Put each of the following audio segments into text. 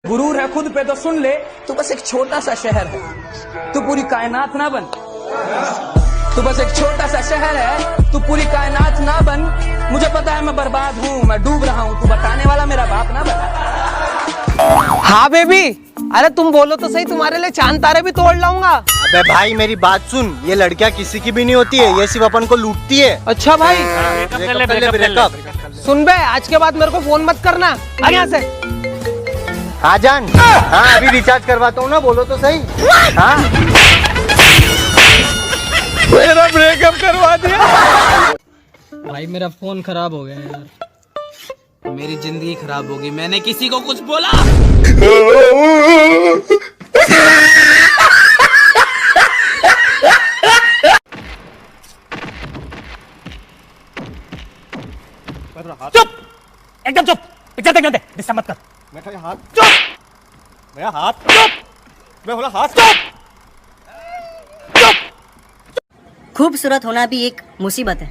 गुरूर है खुद पे तो सुन ले, तू बस एक छोटा सा शहर है, तू पूरी कायनात ना बन। तू बस एक छोटा सा शहर है, तू पूरी कायनात ना बन। मुझे पता है मैं बर्बाद हूँ, मैं डूब रहा हूँ, तू बताने वाला मेरा बाप ना बन। हाँ बेबी, अरे तुम बोलो तो सही, तुम्हारे लिए चांद तारे भी तोड़ लाऊंगा। अबे भाई मेरी बात सुन, ये लड़कियां किसी की भी नहीं होती है, ये सिर्फ अपन को लूटती है। अच्छा भाई, ब्रेकअप। सुन बे, आज के बाद मेरे को फोन मत करना, आ यहाँ से। हाँ जान, हाँ अभी रिचार्ज करवाता हूँ ना, बोलो तो सही। हाँ मेरा ब्रेकअप करवा दिया। भाई मेरा फोन खराब हो गया यार, मेरी जिंदगी खराब होगी। मैंने किसी को कुछ बोला? चुप, एकदम चुप। चलते डिस्टर्ब मत कर। मेरा हाथ चुप, मेरा हाथ चुप, मैं बोला हाथ चुप। खूबसूरत होना भी एक मुसीबत है,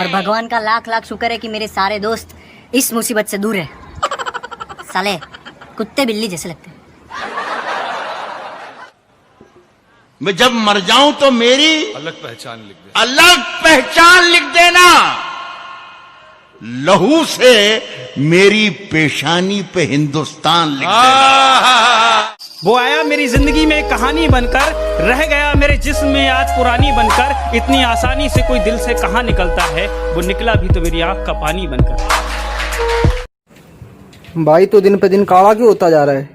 और भगवान का लाख लाख शुक्र है कि मेरे सारे दोस्त इस मुसीबत से दूर है। साले कुत्ते बिल्ली जैसे लगते हैं। मैं जब मर जाऊं तो मेरी अलग पहचान लिख देना। लहू से मेरी पेशानी पे हिंदुस्तान लिख देना। वो आया मेरी जिंदगी में एक कहानी बनकर, रह गया मेरे जिस्म में आज पुरानी बनकर। इतनी आसानी से कोई दिल से कहाँ निकलता है, वो निकला भी तो मेरी आंख का पानी बनकर। भाई तो दिन पे दिन काला क्यों होता जा रहा है?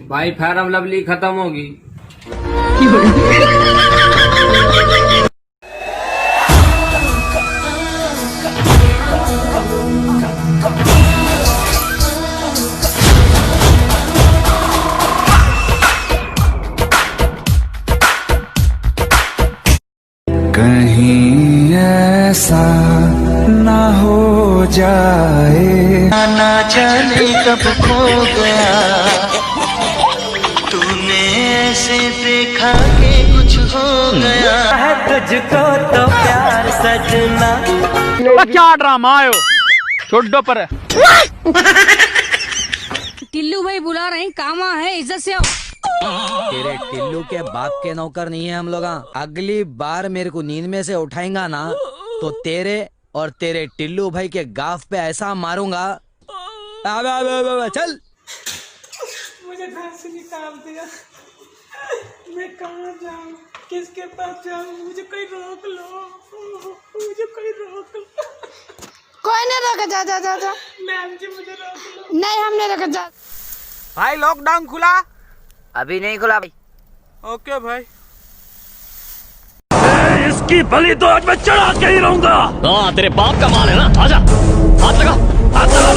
भाई फेयर लवली खत्म होगी। कहीं ऐसा ना हो जाए, ना जाने कब खो गया, तूने ऐसे देखा कि कुछ हो गया है तुझको तो प्यार सजना। क्या ड्रामा आयो छोड़ो पर। टिल्लू भाई बुला रहे हैं, कामा है, इज्जत से आओ। तेरे टिल्लू के बाप के नौकर नहीं है हम लोग। अगली बार मेरे को नींद में से उठाएगा ना तो तेरे और तेरे टिल्लू भाई के गाफ पे ऐसा मारूंगा। चल, मुझे घर से निकाल दिया, मैं कहाँ जाऊँ, किसके पास जाऊँ? मुझे कोई रोक लो, मुझे कोई रोक लो। कोई नहीं रोका, जा जा जा जा। मैम जी मुझे रोक लो। नहीं, हमने रोका, जा। भाई लॉकडाउन खुला? अभी नहीं खुला भाई। ओके भाई। इसकी बलि तो आज मैं चढ़ा के ही रहूंगा। हाँ तेरे बाप का माल है ना, आजा, हाथ लगा, हाथ लगा।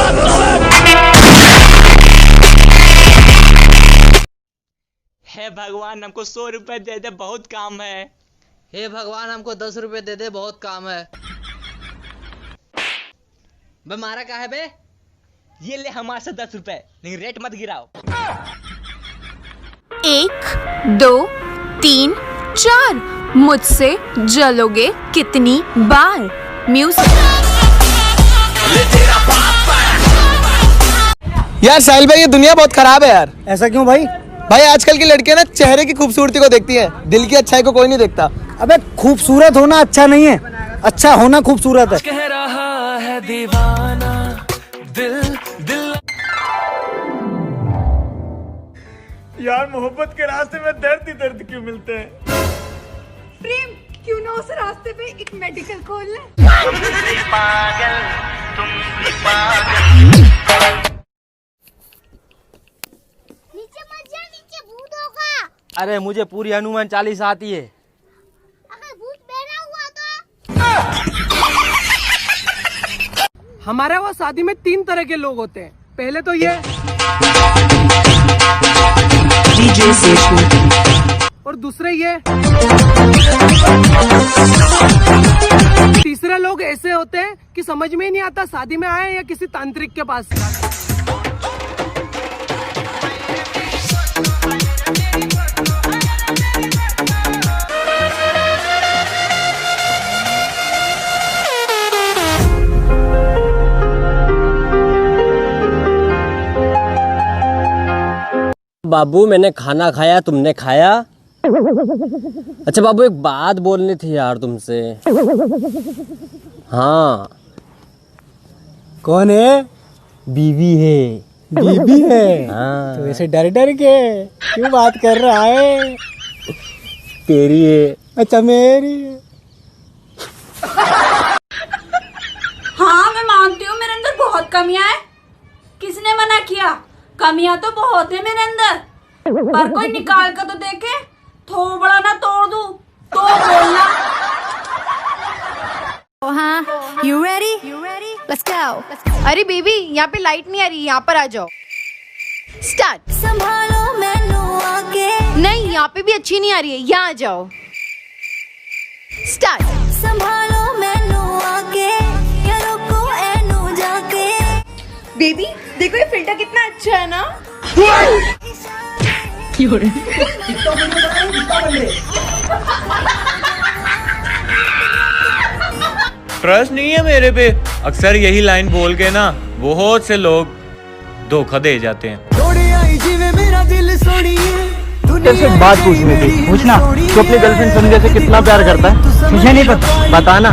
हे भगवान हमको 100 रुपए दे दे, बहुत काम है। हे भगवान हमको 10 रुपए दे दे, बहुत काम है। बे मारा क्या है बे? ये ले हमारे से 10 रुपए, लेकिन रेट मत गिराओ। 1 2 3 4 मुझसे जलोगे कितनी बार? म्यूजिक। यार साहिल भाई, ये दुनिया बहुत खराब है यार। ऐसा क्यों भाई? भाई आजकल की लड़कियां ना चेहरे की खूबसूरती को देखती हैं, दिल की अच्छाई को कोई नहीं देखता। अबे खूबसूरत होना अच्छा नहीं है, अच्छा होना खूबसूरत है। कह रहा है दीवाना दिल दिल। यार मोहब्बत के रास्ते में दर्द ही दर्द क्यों मिलते हैं? प्रेम क्यों ना उस रास्ते पे एक मेडिकल खोल ले। पागल तुम भी पागल। नीचे मत जा, नीचे भूत होगा। अरे मुझे पूरी हनुमान 40 आती है। अगर भूत बहरा हुआ तो? हमारे वहाँ शादी में 3 तरह के लोग होते हैं। पहले तो ये और दूसरे ये, तीसरे लोग ऐसे होते हैं कि समझ में ही नहीं आता शादी में आए या किसी तांत्रिक के पास। बाबू, मैंने खाना खाया, तुमने खाया? अच्छा बाबू, एक बात बोलनी थी यार तुमसे। हाँ। कौन है? बीवी है। बीबी है? हाँ। तो ऐसे डर डर के क्यों बात कर रहा है? तेरी है। अच्छा मेरी है। हाँ मैं मानती हूँ मेरे अंदर बहुत कमियां हैं। किसने मना किया? कमियां तो बहुत है मेरे अंदर, पर कोई निकाल कर तो देखे, थोबड़ा ना तोड़ दूं तो बोलना। हाँ, you ready? Let's go. अरे बेबी, यहाँ पे लाइट नहीं आ रही, यहाँ पर आ जाओ। स्टार्ट। संभालो मैनू आके। नहीं, यहाँ पे भी अच्छी नहीं आ रही है, यहाँ आ जाओ। स्टार्ट। संभालो मैनू आके, या रुको एनू जाके। बेबी देखो ये फिल्टर कितना अच्छा है ना। ट्रस्ट नहीं है मेरे पे। अक्सर यही लाइन बोल के ना बहुत से लोग धोखा दे जाते हैं। तेरे एक बात पूछनी थी। पूछना। तू अपनी गर्लफ्रेंड संजय से कितना प्यार करता है? मुझे नहीं पता। बताना।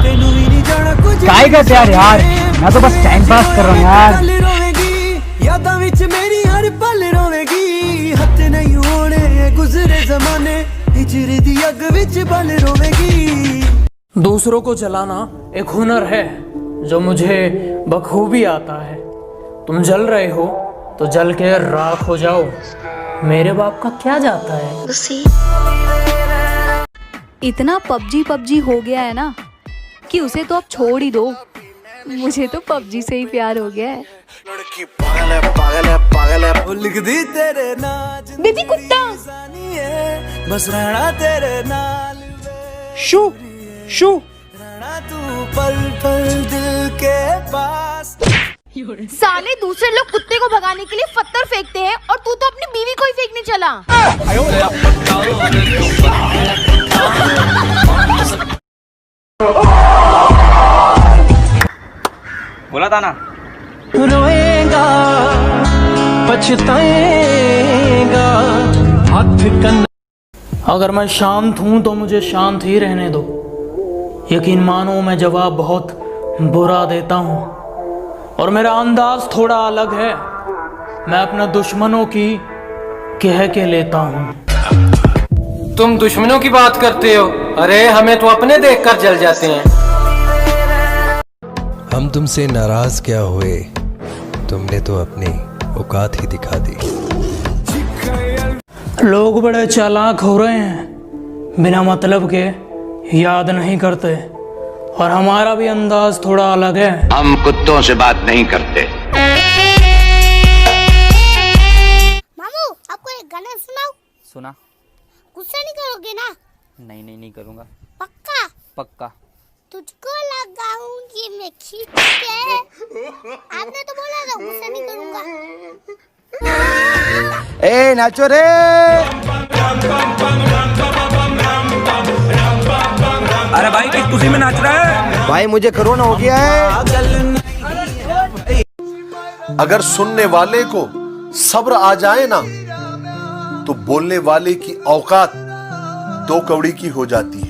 काय का प्यार यार, मैं तो बस टाइम पास कर रहा हूँ यार। यादां विच मेरी हर पल रोवेगी, हथ नहीं होने गुजरे जमाने, हिजर दी अग विच बल रोवेगी। दूसरों को जलाना एक हुनर है जो मुझे बखूबी आता है। तुम जल रहे हो तो जल के राख हो जाओ, मेरे बाप का क्या जाता है। इतना पबजी हो गया है ना कि उसे तो अब छोड़ ही दो। मुझे तो पबजी से ही प्यार हो गया है। लिख दी तेरे नाज बेबी कुत्ता। बस रहना तेरे नाल। शू शू। रहना तू पल पल दिल के पास। साले दूसरे लोग कुत्ते को भगाने के लिए पत्थर फेंकते हैं और तू तो अपनी बीवी को ही फेंकने चला। बोला था ना। रोएगा पछताएगा हाथ कन। अगर मैं शांत हूं तो मुझे शांत ही रहने दो। यकीन मानो मैं जवाब बहुत बुरा देता हूं और मेरा अंदाज थोड़ा अलग है। मैं अपने दुश्मनों की कह के लेता हूं। तुम दुश्मनों की बात करते हो? अरे हमें तो अपने देखकर जल जाते हैं। हम तुमसे नाराज क्या हुए, तुमने तो अपनी औकात ही दिखा दी। लोग बड़े चालाक हो रहे हैं, बिना मतलब के याद नहीं करते और हमारा भी अंदाज थोड़ा अलग है। हम कुत्तों से बात नहीं करते। मामू, आपको एक गाना सुनाओ। सुना। गुस्सा नहीं करोगे ना? नहीं करूँगा। पक्का? पक्का। तुझको लगाऊंगी मैं खींच के। आपने तो बोला था गुस्सा नहीं करूंगा। ए नाचो रे। अरे भाई किस खुशी में नाच रहा है? भाई मुझे कोरोना हो गया है। अगर सुनने वाले को सब्र आ जाए ना तो बोलने वाले की औकात 2 कौड़ी की हो जाती है।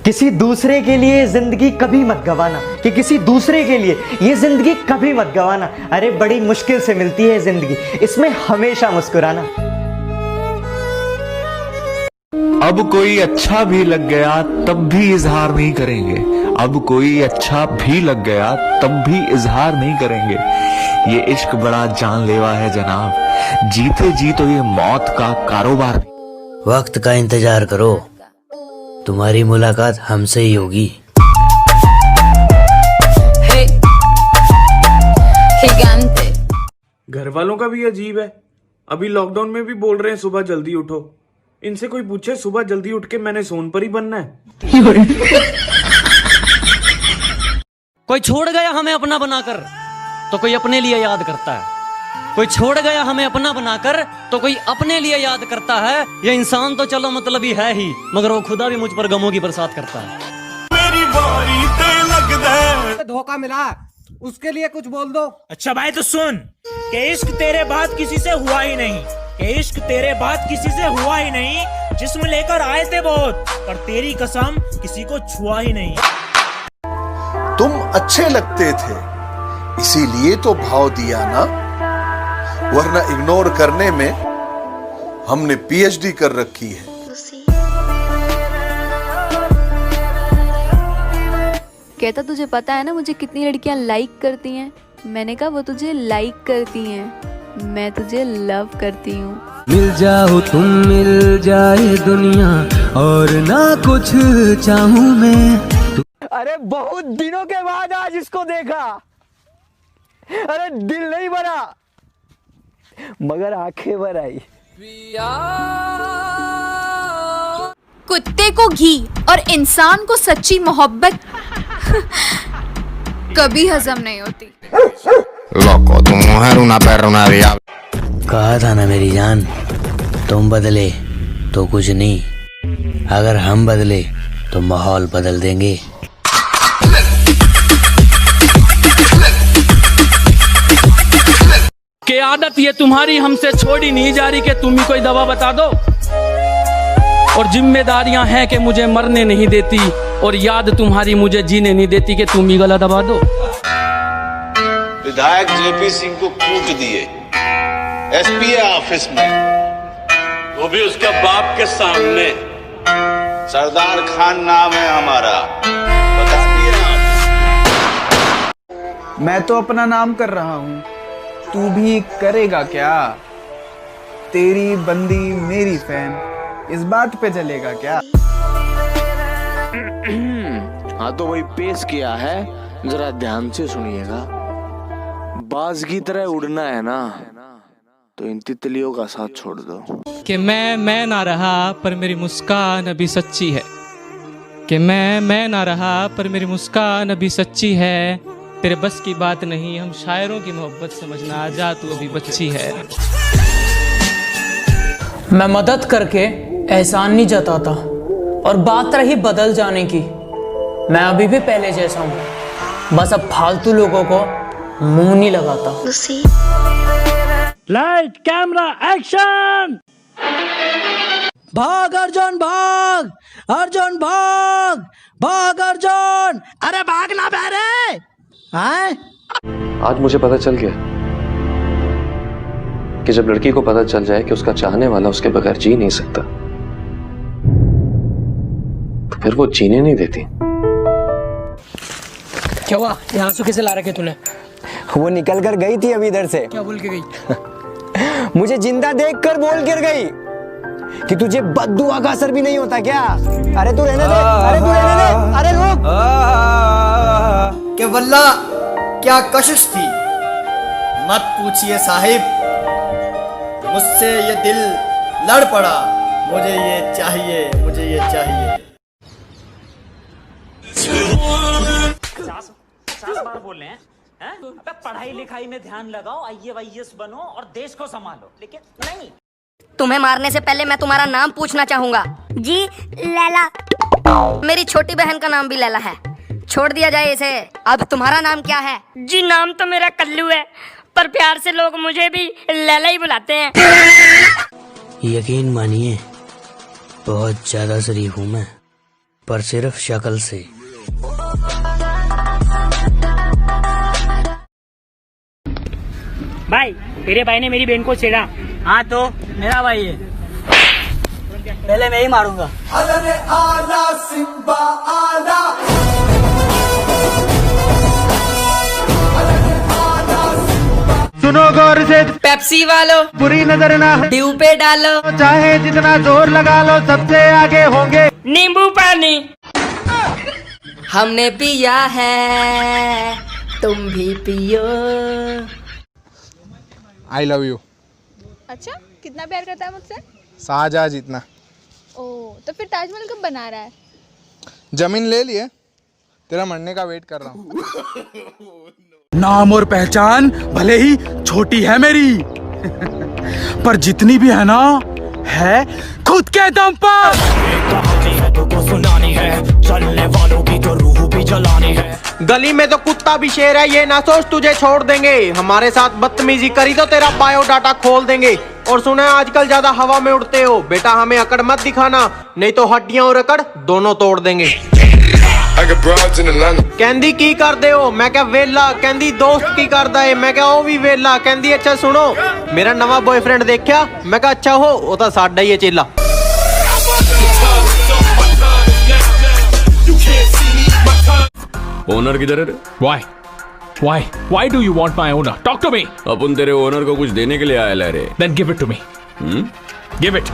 किसी दूसरे के लिए जिंदगी कभी मत गवाना, कि किसी दूसरे के लिए ये जिंदगी कभी मत गवाना। अरे बड़ी मुश्किल से मिलती है जिंदगी, इसमें हमेशा मुस्कुराना। अब कोई अच्छा भी लग गया तब भी इजहार नहीं करेंगे। अब कोई अच्छा भी लग गया तब भी इजहार नहीं करेंगे। ये इश्क बड़ा जानलेवा है जनाब, जीते जी तो ये मौत का कारोबार। वक्त का इंतजार करो, तुम्हारी मुलाकात हमसे ही होगी। घर वालों का भी अजीब है। अभी लॉकडाउन में भी बोल रहे हैं सुबह जल्दी उठो। इनसे कोई पूछे सुबह जल्दी उठ के मैंने सोनपरी बनना है। कोई छोड़ गया हमें अपना बनाकर तो कोई अपने लिए याद करता है। कोई छोड़ गया हमें अपना बनाकर तो कोई अपने लिए याद करता है। ये इंसान तो चलो मतलब ही है ही, मगर वो खुदा भी मुझ पर गमों की बरसात करता है। मेरी बारी ते लगदा है। धोखा मिला उसके लिए कुछ बोल दो। अच्छा भाई तो सुन कि इश्क तेरे बाद किसी से हुआ ही नहीं, कि इश्क तेरे बाद किसी से हुआ ही नहीं, जिस्म लेकर आए थे बहुत पर तेरी कसम किसी को छुआ ही नहीं। तुम अच्छे लगते थे इसीलिए तो भाव दिया ना, वरना इग्नोर करने में हमने पीएचडी कर रखी है। कहता तुझे पता है ना मुझे कितनी लड़कियां लाइक करती हैं? मैंने कहा वो तुझे लाइक करती हैं, मैं तुझे लव करती हूँ। मिल जाओ तुम, मिल जाए दुनिया और ना कुछ चाहूं मैं। अरे बहुत दिनों के बाद आज इसको देखा, अरे दिल नहीं भरा मगर आंखें भर आई। कुत्ते को घी और इंसान को सच्ची मोहब्बत कभी हजम नहीं होती। लोको तुम मुहर una perra una diabla। कहा था ना मेरी जान, तुम बदले तो कुछ नहीं, अगर हम बदले तो माहौल बदल देंगे। कि आदत ये तुम्हारी हमसे छोड़ी नहीं जा रही कि तुम ही कोई दवा बता दो, और जिम्मेदारियां हैं कि मुझे मरने नहीं देती, और याद तुम्हारी मुझे जीने नहीं देती कि तुम ही गला दबा दो। विधायक जेपी सिंह को कूट दिए एसपी ऑफिस में, वो भी उसके बाप के सामने। सरदार खान नाम है हमारा, बता दिए आप। मैं तो अपना नाम कर रहा हूँ, तू भी करेगा क्या? तेरी बंदी मेरी फैन, इस बात पे चलेगा क्या? हाँ तो वही पेश किया है, जरा ध्यान से सुनिएगा। बाज की तरह उड़ना है ना तो इन तितलियों का साथ छोड़ दो। कि मैं ना रहा पर मेरी मुस्कान अभी सच्ची है, कि मैं ना रहा पर मेरी मुस्कान अभी सच्ची है, तेरे बस की बात नहीं हम शायरों की मोहब्बत समझना, आजा तू अभी बच्ची है। मैं मदद करके एहसान नहीं जताता, और बात रही बदल जाने की, मैं अभी भी पहले जैसा हूँ, बस अब फालतू लोगों को मुंह नहीं लगाता। Light camera action. भाग अर्जुन भाग, अर्जुन भाग, भाग अर्जुन, अरे भागना बेरे। आज मुझे पता चल गया कि जब लड़की को पता चल जाए कि उसका चाहने वाला उसके बगैर जी नहीं सकता, तो फिर वो जीने नहीं देती। क्या हुआ? यहाँ से कैसे ला रखे तूने? वो निकल कर गई थी अभी इधर से। क्या बोल के गई? मुझे जिंदा देख कर बोल कर गई कि तुझे बद्दुआ का असर भी नहीं होता क्या? अरे तू रहने दे, अरे तू रहने दे, अरे रुक। कि वल्ला क्या कशिश थी, मत पूछिए साहिब, मुझसे ये दिल लड़ पड़ा, मुझे ये चाहिए, मुझे ये चाहिए। 50 बार बोल रहे हैं? अबे पढ़ाई लिखाई में ध्यान लगाओ, IAS बनो और देश को संभालो, लेकिन नहीं। तुम्हें मारने से पहले मैं तुम्हारा नाम पूछना चाहूंगा। जी लैला। मेरी छोटी बहन का नाम भी लैला है, छोड़ दिया जाए इसे। अब तुम्हारा नाम क्या है? जी नाम तो मेरा कल्लू है, पर प्यार से लोग मुझे भी लैला ही बुलाते हैं। यकीन मानिए बहुत ज्यादा शरीफ हूँ मैं, पर सिर्फ शक्ल से। भाई तेरे भाई ने मेरी बहन को छेड़ा। हाँ तो मेरा भाई है, पहले मैं ही मारूंगा। सुनो गौर से, पेप्सी वालो बुरी नजर ना ड्यू पे डालो, चाहे जितना जोर लगा लो सबसे आगे होंगे। नींबू पानी हमने पिया है, तुम भी पियो। I love you. अच्छा, कितना प्यार करता है मुझसे? शाहजहां जितना। ओह, तो फिर ताजमहल कब बना रहा है? जमीन ले लिए, तेरा मरने का वेट कर रहा हूँ। नाम और पहचान भले ही छोटी है मेरी, पर जितनी भी है ना, है खुद के दम पर। सुनानी है, चलने वालों की तो रूह भी जलानी है। गली में तो कुत्ता भी शेर है, ये ना सोच तुझे छोड़ देंगे। हमारे साथ बदतमीजी करी तो तेरा बायोडाटा खोल देंगे। और सुना है आजकल ज्यादा हवा में उड़ते हो, बेटा हमें अकड़ मत दिखाना, नहीं तो हड्डियां और अकड़ दोनों तोड़ देंगे। कहंदी की कर दे हो, मैं क्या वेला, कहंदी दोस्त की करदा है, मैं क्या ओ भी वेला। कहंदी अच्छा सुनो मेरा नवा बॉयफ्रेंड देखा, मैं क्या अच्छा हो वो तो साडा ही है चेला। ओनर किधर है? Why do you want my owner? Talk to me. अपन तेरे ओनर को कुछ देने के लिए आया ला रे। Then give it to me. Give it.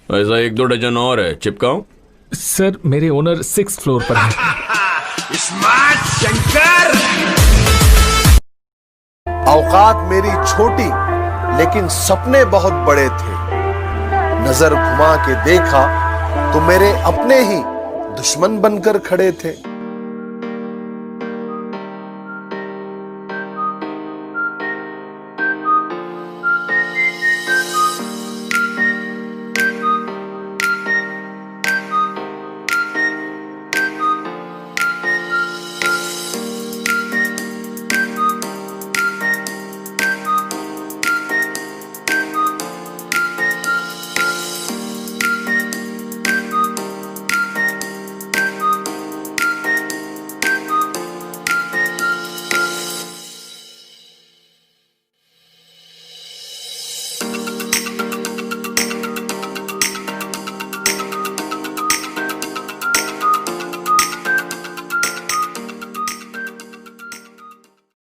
ऐसा 1-2 डजन और है, चिपकाऊं? सर मेरे ओनर 6th फ्लोर पर है। औकात मेरी छोटी लेकिन सपने बहुत बड़े थे। नजर घुमा के देखा तो मेरे अपने ही दुश्मन बनकर खड़े थे।